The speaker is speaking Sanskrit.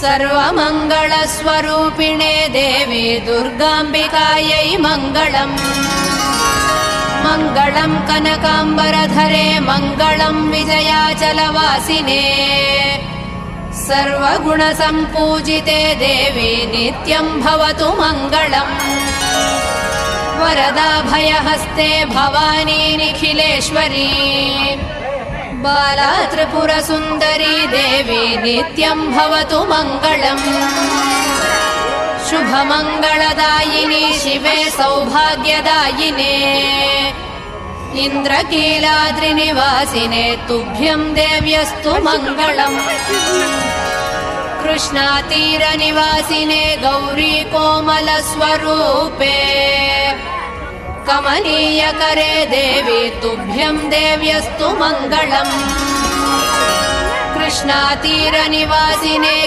सर्वमङ्गलस्वरूपिणे देवी दुर्गाम्बिकायै मङ्गलम्। मङ्गलम् कनकाम्बरधरे मङ्गलम् विजयाचलवासिने। सर्वगुणसम्पूजिते देवी नित्यम् भवतु मङ्गलम्। वरदाभयहस्ते भवानी निखिलेश्वरी। बाला त्रिपुरसुन्दरी देवी नित्यम् भवतु मङ्गलम्। शुभमङ्गलदायिनी शिवे सौभाग्यदायिने। इन्द्रकीलाद्रिनिवासिने तुभ्यम् देव्यस्तु मङ्गलम्। कृष्णातीरनिवासिने गौरी कोमलस्वरूपे। कमनीयकरे देवी तुभ्यम् देव्यस्तु मङ्गलम्। कृष्णातीरनिवासिने